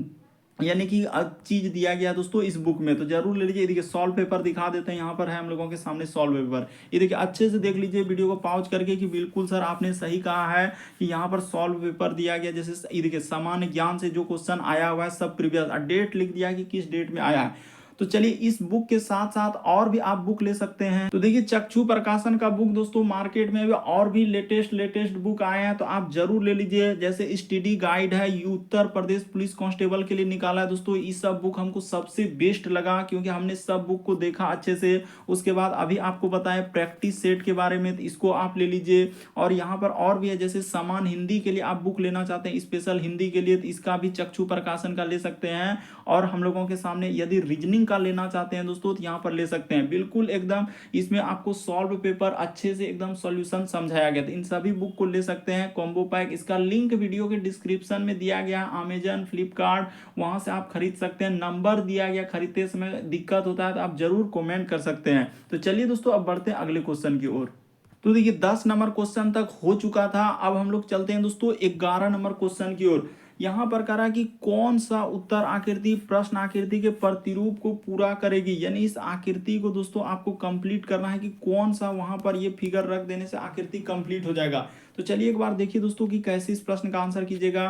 Speaker 1: यानी कि चीज दिया गया दोस्तों इस बुक में, तो जरूर ले लीजिए। देखिए सॉल्व पेपर दिखा देते हैं, यहाँ पर है हम लोगों के सामने सॉल्व पेपर। ये देखिए अच्छे से देख लीजिए वीडियो को पॉज करके कि बिल्कुल सर आपने सही कहा है कि यहाँ पर सॉल्व पेपर दिया गया। जैसे ये देखिए सामान्य ज्ञान से जो क्वेश्चन आया हुआ है सब प्रीवियस, डेट लिख दिया कि किस डेट में आया है। तो चलिए इस बुक के साथ साथ और भी आप बुक ले सकते हैं। तो देखिए चक्षु प्रकाशन का बुक दोस्तों मार्केट में और भी लेटेस्ट बुक आए हैं, तो आप जरूर ले लीजिए। जैसे स्टडी गाइड है, उत्तर प्रदेश पुलिस कांस्टेबल के लिए निकाला है दोस्तों। ये सब बुक हमको सबसे बेस्ट लगा क्योंकि हमने सब बुक को देखा अच्छे से। उसके बाद अभी आपको बताया प्रैक्टिस सेट के बारे में, तो इसको आप ले लीजिए। और यहाँ पर और भी है, जैसे समान हिंदी के लिए आप बुक लेना चाहते हैं स्पेशल हिंदी के लिए, तो इसका भी चक्षु प्रकाशन का ले सकते हैं। और हम लोगों के सामने यदि रीजनिंग का लेना चाहते हैं दोस्तों तो यहाँ पर ले सकते हैं। बिल्कुल एकदम इसमें आपको सॉल्व पेपर अच्छे से एकदम सॉल्यूशन समझाया गया, तो इन सभी बुक को ले सकते हैं कॉम्बो पैक। इसका लिंक वीडियो के डिस्क्रिप्शन में दिया गया है, अमेजन फ्लिपकार्ट, वहां से आप खरीद सकते हैं। नंबर दिया गया, खरीदते समय दिक्कत होता है तो आप जरूर कमेंट कर सकते हैं। तो चलिए दोस्तों अब बढ़ते हैं अगले क्वेश्चन की ओर। तो देखिए 10 नंबर क्वेश्चन तक हो चुका था, अब हम लोग चलते हैं दोस्तों 11 नंबर क्वेश्चन की ओर। यहां पर करा कि कौन सा उत्तर आकृति प्रश्न आकृति के प्रतिरूप को पूरा करेगी, यानी इस आकृति को दोस्तों आपको कंप्लीट करना है कि कौन सा वहां पर ये फिगर रख देने से आकृति कंप्लीट हो जाएगा। तो चलिए एक बार देखिए दोस्तों कि कैसे इस प्रश्न का आंसर कीजिएगा।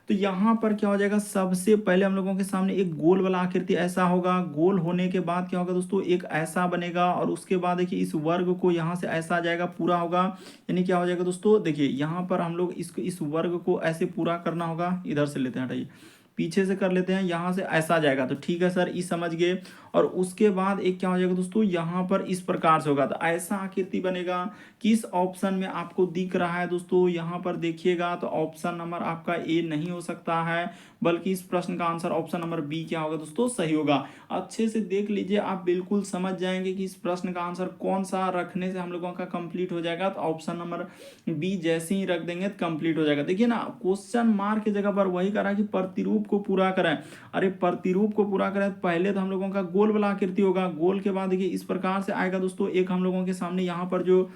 Speaker 1: तो यहाँ पर क्या हो जाएगा, सबसे पहले हम लोगों के सामने एक गोल वाला आकृति ऐसा होगा। गोल होने के बाद क्या होगा दोस्तों, एक ऐसा बनेगा और उसके बाद देखिए इस वर्ग को यहाँ से ऐसा आ जाएगा, पूरा होगा। यानी क्या हो जाएगा दोस्तों, देखिए यहाँ पर हम लोग इसको इस वर्ग को ऐसे पूरा करना होगा। इधर से लेते हैं, हटाइए, पीछे से कर लेते हैं, यहाँ से ऐसा आ जाएगा। तो ठीक है सर, ये समझ गए। और उसके बाद एक क्या हो जाएगा दोस्तों, यहाँ पर इस प्रकार से होगा, तो ऐसा आकृति बनेगा। किस ऑप्शन में आपको दिख रहा है दोस्तों, यहाँ पर देखिएगा तो ऑप्शन नंबर आपका ए नहीं हो सकता है, बल्कि इस प्रश्न का आंसर ऑप्शन नंबर बी क्या होगा दोस्तों, सही होगा। अच्छे से देख लीजिए, आप बिल्कुल समझ जाएंगे कि इस प्रश्न का आंसर कौन सा रखने से हम लोगों का कंप्लीट हो जाएगा। तो ऑप्शन नंबर बी जैसे ही रख देंगे तो कंप्लीट हो जाएगा। देखिए ना, क्वेश्चन मार्क की जगह पर वही करा कि प्रतिरूप को पूरा करें। अरे प्रतिरूप को पूरा करें, पहले तो हम लोगों का गोल वाला आकृति होगा। गोल के बाद देखिए इस प्रकार से आएगा दोस्तों, एक हम लोगों के सामने यहाँ पर जो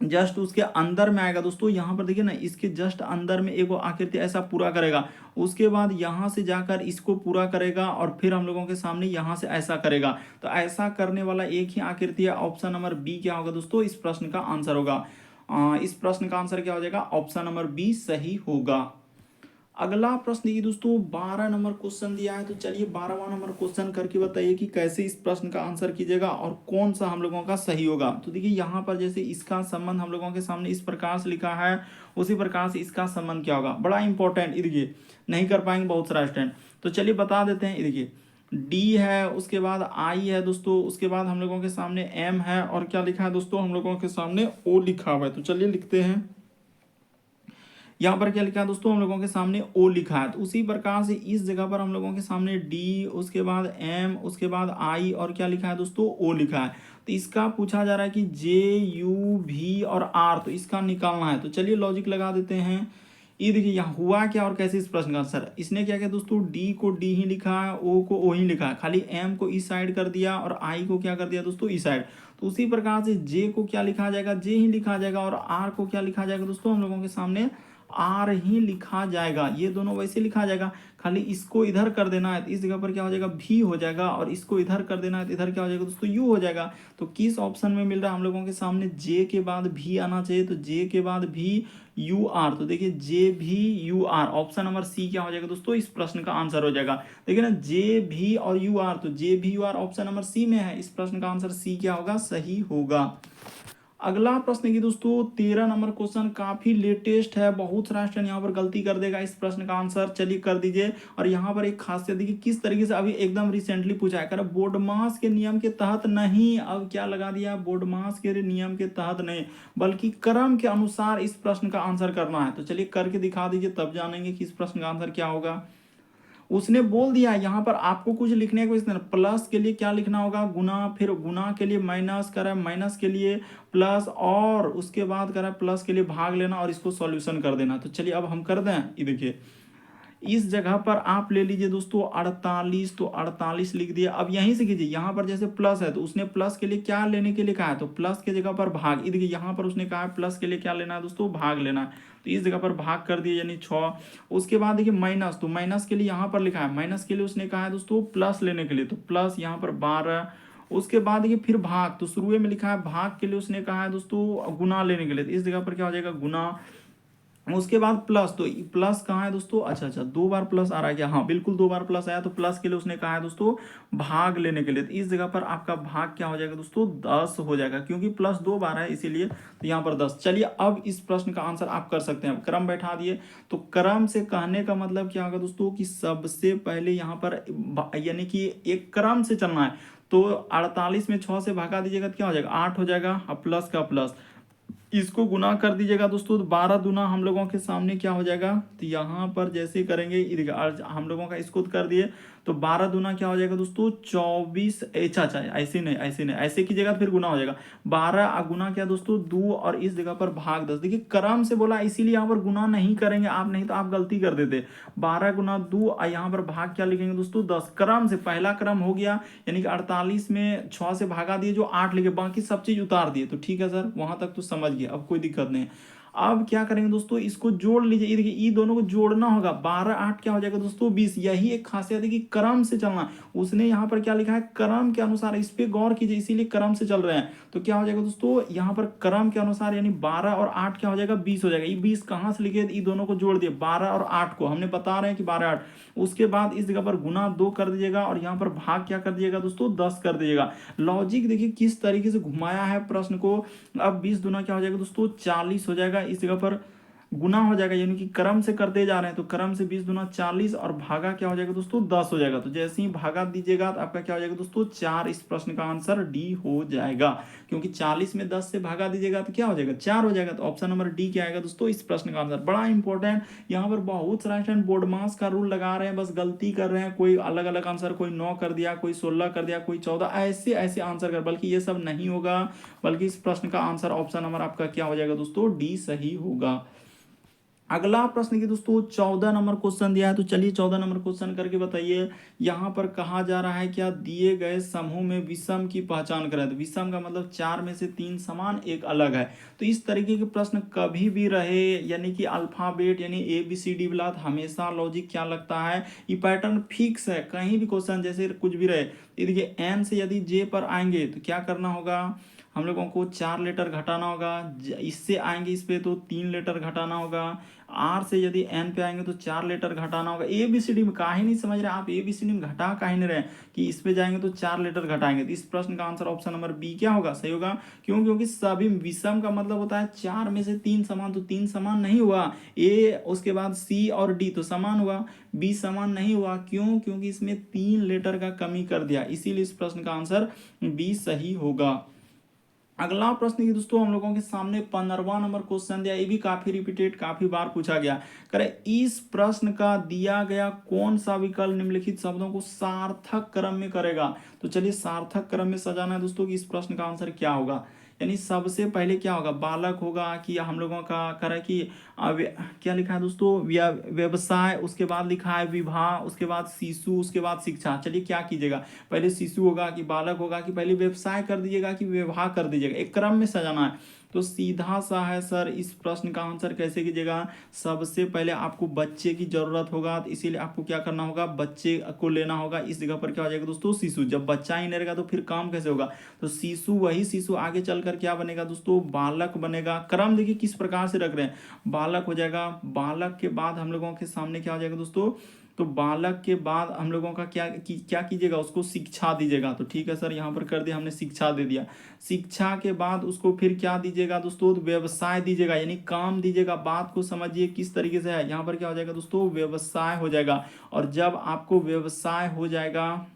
Speaker 1: जस्ट उसके अंदर में आएगा दोस्तों, यहाँ पर देखिए ना, इसके जस्ट अंदर में एक आकृति ऐसा पूरा करेगा। उसके बाद यहाँ से जाकर इसको पूरा करेगा और फिर हम लोगों के सामने यहाँ से ऐसा करेगा। तो ऐसा करने वाला एक ही आकृति है। ऑप्शन नंबर बी क्या होगा दोस्तों, इस प्रश्न का आंसर होगा। इस प्रश्न का आंसर क्या हो जाएगा, ऑप्शन नंबर बी सही होगा। अगला प्रश्न देखिए दोस्तों, 12 नंबर क्वेश्चन दिया है। तो चलिए 12वां नंबर क्वेश्चन करके बताइए कि कैसे इस प्रश्न का आंसर कीजिएगा और कौन सा हम लोगों का सही होगा। तो देखिए यहाँ पर जैसे इसका संबंध हम लोगों के सामने इस प्रकार से लिखा है, उसी प्रकार से इसका संबंध क्या होगा, बड़ा इंपॉर्टेंट। देखिए नहीं कर पाएंगे बहुत सारा स्टूडेंट, तो चलिए बता देते हैं। देखिए डी है, उसके बाद आई है दोस्तों, उसके बाद हम लोगों के सामने एम है, और क्या लिखा है दोस्तों, हम लोगों के सामने ओ लिखा हुआ है। तो चलिए लिखते हैं, यहाँ पर क्या लिखा है दोस्तों, हम लोगों के सामने ओ लिखा है। तो उसी प्रकार से इस जगह पर हम लोगों के सामने डी, उसके बाद एम, उसके बाद आई, और क्या लिखा है दोस्तों, ओ लिखा है। तो इसका पूछा जा रहा है कि जे, यू, भी और आर, तो इसका निकालना है। तो चलिए लॉजिक लगा देते हैं। ये देखिए यहाँ हुआ क्या और कैसे इस प्रश्न का आंसर, इसने क्या किया दोस्तों, डी को डी ही लिखा है, ओ को ओ ही लिखा है, खाली एम को इस साइड कर दिया और आई को क्या कर दिया दोस्तों, इस साइड। तो उसी प्रकार से जे को क्या लिखा जाएगा, जे ही लिखा जाएगा, और आर को क्या लिखा जाएगा दोस्तों, हम लोगों के सामने आर ही लिखा जाएगा। ये दोनों वैसे लिखा जाएगा, खाली इसको इधर कर देना है तो इस जगह पर क्या हो जाएगा, भी हो जाएगा, और इसको इधर कर देना है तो इधर क्या हो जाएगा दोस्तों, यू हो जाएगा। तो किस ऑप्शन में मिल रहा है हम लोगों के सामने, जे के बाद भी आना चाहिए, तो जे के बाद भी यू आर। तो देखिए जे भी U R, option number C क्या हो जाएगा दोस्तों, इस प्रश्न का आंसर हो जाएगा। देखिए ना, जे भी और यू आर, तो जे भी U R option number C में है। इस प्रश्न का आंसर सी क्या होगा, सही होगा। अगला प्रश्न की दोस्तों 13 नंबर क्वेश्चन काफी लेटेस्ट है, बहुत सारा स्टूडेंट यहाँ पर गलती कर देगा इस प्रश्न का आंसर, चलिए कर दीजिए। और यहाँ पर एक खासियत देखिए किस तरीके से अभी एकदम रिसेंटली पूछा है, बोर्डमास के नियम के तहत नहीं, अब क्या लगा दिया, बोर्डमास के नियम के तहत नहीं, बल्कि क्रम के अनुसार इस प्रश्न का आंसर करना है। तो चलिए करके दिखा दीजिए, तब जानेंगे कि इस प्रश्न का आंसर क्या होगा। उसने बोल दिया यहाँ पर आपको कुछ लिखने को, इसने प्लस के लिए क्या लिखना होगा, गुना, फिर गुना के लिए माइनस करा, माइनस के लिए प्लस, और उसके बाद करा प्लस के लिए भाग लेना और इसको सॉल्यूशन कर देना। तो चलिए अब हम कर दें। ये देखिए इस जगह पर आप ले लीजिए दोस्तों 48, तो 48 लिख दिया। अब यहीं से कीजिए, यहाँ पर जैसे प्लस है तो उसने प्लस के लिए क्या लेने के लिए कहा है, तो प्लस के जगह पर भाग। देखिए यहाँ पर उसने कहा है प्लस के लिए क्या लेना है दोस्तों, भाग लेना है, तो इस जगह पर भाग कर दिए यानी 6। उसके बाद देखिए माइनस, तो माइनस के लिए यहाँ पर लिखा है, माइनस के लिए उसने कहा है दोस्तों प्लस लेने के लिए, तो प्लस यहाँ पर 12। उसके बाद देखिए फिर भाग, तो शुरू में लिखा है भाग के लिए उसने कहा है दोस्तों गुना लेने के लिए, तो इस जगह पर क्या हो जाएगा गुना। उसके बाद प्लस, तो प्लस कहाँ है दोस्तों, अच्छा 2 बार प्लस आ रहा है क्या, हाँ बिल्कुल 2 बार प्लस आया, तो प्लस के लिए उसने कहा है दोस्तों भाग लेने के लिए, तो इस जगह पर आपका भाग क्या हो जाएगा दोस्तों 10 हो जाएगा, क्योंकि प्लस 2 बार है इसीलिए, तो यहाँ पर 10। चलिए अब इस प्रश्न का आंसर आप कर सकते हैं, क्रम बैठा दिए। तो क्रम से कहने का मतलब क्या होगा दोस्तों कि सबसे पहले यहाँ पर यानी कि एक क्रम से चलना है, तो 48 में 6 से भागा दीजिएगा तो क्या हो जाएगा 8 हो जाएगा, अब प्लस का प्लस, इसको गुना कर दीजिएगा दोस्तों, तो 12 दूना हम लोगों के सामने क्या हो जाएगा, तो यहाँ पर जैसे करेंगे हम लोगों का इसको कर दिए, तो 12 दूना क्या हो जाएगा दोस्तों 24। अच्छा ऐसे नहीं, ऐसे नहीं, ऐसे कीजिएगा तो फिर गुना हो जाएगा। 12 गुना क्या दोस्तों 2, और इस जगह पर भाग 10। देखिए क्रम से बोला इसीलिए यहाँ पर गुना नहीं करेंगे आप, नहीं तो आप गलती कर देते। 12 गुना 2 और यहाँ पर भाग क्या लिखेंगे दोस्तों 10। क्रम से पहला क्रम हो गया, यानी कि 48 में 6 से भागा दिए जो 8 लिखे, बाकी सब चीज उतार दिए, तो ठीक है सर वहां तक तो समझ गए, अब कोई दिक्कत नहीं है। अब क्या करेंगे दोस्तों, इसको जोड़ लीजिए, ये देखिए ये दोनों को जोड़ना होगा, 12 8 क्या हो जाएगा दोस्तों 20। यही एक खासियत है कि क्रम से चलना। उसने यहाँ पर क्या लिखा है क्रम के अनुसार, इस पे गौर कीजिए, इसीलिए क्रम से चल रहे हैं। तो क्या हो जाएगा दोस्तों यहाँ पर क्रम के अनुसार, यानी 12 और 8 क्या हो जाएगा 20 हो जाएगा। ये 20 कहाँ से लिखे, ये दोनों को जोड़ दिए, 12 और 8 को हमने बता रहे हैं कि 12 8। उसके बाद इस जगह पर गुना 2 कर दीजिएगा, और यहाँ पर भाग क्या कर दीजिएगा दोस्तों 10 कर दीजिएगा। लॉजिक देखिए किस तरीके से घुमाया है प्रश्न को। अब 20 दूना क्या हो जाएगा दोस्तों 40 हो जाएगा, इस जगह पर गुना हो जाएगा, यानी कि क्रम से करते जा रहे हैं, तो क्रम से 20 दूना 40, और भागा क्या हो जाएगा दोस्तों 10 हो जाएगा। तो जैसे ही भागा दीजिएगा तो आपका क्या हो जाएगा दोस्तों 4। इस प्रश्न का आंसर डी हो जाएगा, क्योंकि 40 में 10 से भागा दीजिएगा तो क्या हो जाएगा 4 हो जाएगा। तो ऑप्शन नंबर डी क्या आएगा दोस्तों इस प्रश्न का आंसर। बड़ा इंपॉर्टेंट, यहाँ पर बहुत सारा स्टूडेंट बोर्ड मास का रूल लगा रहे हैं, बस गलती कर रहे हैं, कोई अलग अलग आंसर, कोई 9 कर दिया, कोई 16 कर दिया, कोई 14, ऐसे ऐसे आंसर कर, बल्कि ये सब नहीं होगा, बल्कि इस प्रश्न का आंसर ऑप्शन नंबर आपका क्या हो जाएगा दोस्तों डी सही होगा। अगला प्रश्न की दोस्तों 14 नंबर क्वेश्चन दिया है, तो चलिए 14 नंबर क्वेश्चन करके बताइए। यहाँ पर कहा जा रहा है क्या, दिए गए समूह में विषम की पहचान करें। तो विषम का मतलब 4 में से 3 समान एक अलग है। तो इस तरीके के प्रश्न कभी भी रहे, यानी कि अल्फाबेट यानी ABCD वाला, हमेशा लॉजिक क्या लगता है, ये पैटर्न फिक्स है, कहीं भी क्वेश्चन जैसे कुछ भी रहे। देखिए एन से यदि जे पर आएंगे तो क्या करना होगा, हम लोगों को 4 लेटर घटाना होगा, इससे आएंगे इस पे तो 3 लेटर घटाना होगा, आर से यदि एन पे आएंगे तो 4 लेटर घटाना होगा। ABCD में काहे नहीं समझ रहे आप, ABCD में घटा काहे नहीं रहे कि इस पे जाएंगे तो 4 लेटर घटाएंगे। तो इस प्रश्न का आंसर ऑप्शन नंबर बी क्या होगा, सही होगा। क्यों, क्योंकि सभी विषम का मतलब होता है 4 में से 3 समान, तो 3 समान नहीं हुआ। ए उसके बाद सी और डी तो समान हुआ, बी समान नहीं हुआ। क्यों, क्योंकि इसमें 3 लेटर का कमी कर दिया, इसीलिए इस प्रश्न का आंसर बी सही होगा। अगला प्रश्न की दोस्तों हम लोगों के सामने 15वां नंबर क्वेश्चन दिया, ये भी काफी रिपीटेड काफी बार पूछा गया। करे इस प्रश्न का दिया गया कौन सा विकल्प निम्नलिखित शब्दों को सार्थक क्रम में करेगा। तो चलिए सार्थक क्रम में सजाना है दोस्तों कि इस प्रश्न का आंसर क्या होगा। यानी सबसे पहले क्या होगा, बालक होगा, कि हम लोगों का करे कि क्या लिखा है दोस्तों व्यवसाय, उसके बाद लिखा है विवाह, उसके बाद शिशु, उसके बाद शिक्षा। चलिए क्या कीजिएगा, पहले शिशु होगा कि बालक होगा, कि पहले व्यवसाय कर दीजिएगा कि विवाह कर दीजिएगा, एक क्रम में सजाना है। तो सीधा सा है सर, इस प्रश्न का आंसर कैसे कीजिएगा, सबसे पहले आपको बच्चे की जरूरत होगा, तो इसीलिए आपको क्या करना होगा, बच्चे को लेना होगा। इस जगह पर क्या हो जाएगा दोस्तों शिशु, जब बच्चा ही नहीं रहेगा तो फिर काम कैसे होगा। तो शिशु, वही शिशु आगे चलकर क्या बनेगा दोस्तों बालक बनेगा। क्रम देखिए किस प्रकार से रख रहे हैं, बालक हो जाएगा, बालक के बाद हम लोगों के सामने क्या हो जाएगा दोस्तों, तो बालक के बाद हम लोगों का क्या कीजिएगा, उसको शिक्षा दीजिएगा। तो ठीक है सर, यहाँ पर कर दिया हमने, शिक्षा दे दिया। शिक्षा के बाद उसको फिर क्या दीजिएगा दोस्तों, तो व्यवसाय दीजिएगा, यानी काम दीजिएगा। बात को समझिए किस तरीके से है, यहाँ पर क्या हो जाएगा दोस्तों व्यवसाय हो जाएगा। और जब आपको व्यवसाय हो जाएगा,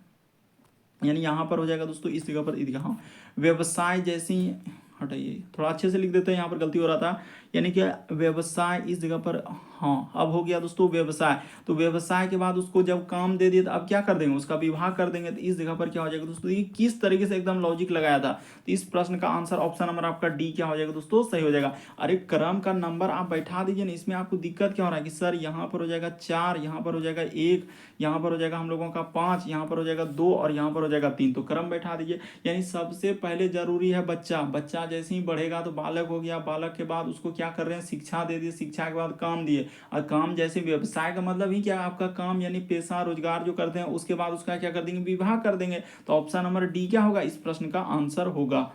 Speaker 1: यानी यहाँ पर हो जाएगा दोस्तों इस जगह पर, हाँ व्यवसाय जैसे ही, हटाइए थोड़ा अच्छे से लिख देते हैं, यहाँ पर गलती हो रहा था, यानी कि व्यवसाय इस जगह पर हाँ, अब हो गया दोस्तों व्यवसाय। तो व्यवसाय के बाद उसको जब काम दे दिया तो अब क्या कर देंगे, उसका विभाग कर देंगे। तो इस जगह पर क्या हो जाएगा दोस्तों, ये किस तरीके से एकदम लॉजिक लगाया था। तो इस प्रश्न का आंसर ऑप्शन नंबर आपका डी क्या हो जाएगा दोस्तों, सही हो जाएगा। अरे क्रम का नंबर आप बैठा दीजिए ना, इसमें आपको दिक्कत क्या हो रहा है कि सर यहाँ पर हो जाएगा 4, यहाँ पर हो जाएगा 1, यहाँ पर हो जाएगा हम लोगों का 5, यहाँ पर हो जाएगा 2 और यहाँ पर हो जाएगा 3। तो क्रम बैठा दीजिए। यानी सबसे पहले जरूरी है बच्चा। बच्चा जैसे ही बढ़ेगा तो बालक हो गया, बालक के बाद उसको क्या कर रहे हैं, शिक्षा दे दिए, शिक्षा के बाद काम दिए, और काम जैसे व्यवसाय का मतलब ही क्या है, आपका काम यानी पेशा रोजगार जो करते हैं, उसके बाद उसका क्या कर देंगे, विवाह कर देंगे। तो ऑप्शन नंबर डी क्या होगा, इस प्रश्न का आंसर होगा।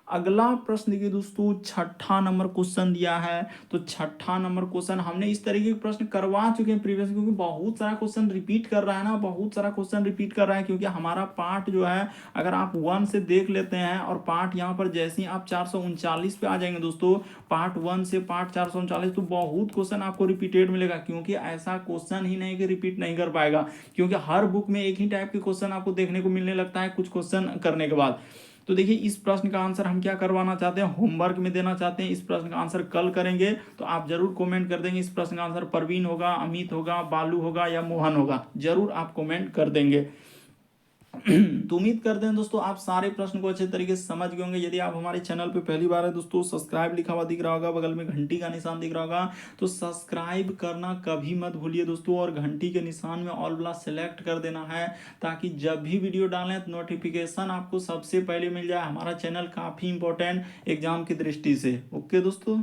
Speaker 1: अगला प्रश्न देखिए दोस्तों, छठा नंबर क्वेश्चन दिया है। तो छठा नंबर क्वेश्चन हमने इस तरीके के प्रश्न करवा चुके हैं प्रीवियस, क्योंकि बहुत सारा क्वेश्चन रिपीट कर रहा है ना, बहुत सारा क्वेश्चन रिपीट कर रहा है, क्योंकि हमारा पार्ट जो है अगर आप 1 से देख लेते हैं, और पार्ट यहाँ पर जैसे ही आप 439 पे आ जाएंगे दोस्तों, पार्ट 1 से पार्ट 439, तो बहुत क्वेश्चन आपको रिपीटेड मिलेगा। क्योंकि ऐसा क्वेश्चन ही नहीं कि रिपीट नहीं कर पाएगा, क्योंकि हर बुक में एक ही टाइप के क्वेश्चन आपको देखने को मिलने लगता है कुछ क्वेश्चन करने के बाद। तो देखिए इस प्रश्न का आंसर हम क्या करवाना चाहते हैं, होमवर्क में देना चाहते हैं। इस प्रश्न का आंसर कल करेंगे, तो आप जरूर कमेंट कर देंगे। इस प्रश्न का आंसर परवीन होगा, अमित होगा, बालू होगा या मोहन होगा, जरूर आप कमेंट कर देंगे। तो उम्मीद करते हैं दोस्तों आप सारे प्रश्न को अच्छे तरीके से समझ गए होंगे। यदि आप हमारे चैनल पे पहली बार है दोस्तों, सब्सक्राइब लिखा हुआ दिख रहा होगा, बगल में घंटी का निशान दिख रहा होगा, तो सब्सक्राइब करना कभी मत भूलिए दोस्तों, और घंटी के निशान में ऑल वाला सेलेक्ट कर देना है, ताकि जब भी वीडियो डालें तो नोटिफिकेशन आपको सबसे पहले मिल जाए। हमारा चैनल काफ़ी इंपॉर्टेंट एग्जाम की दृष्टि से। ओके दोस्तों।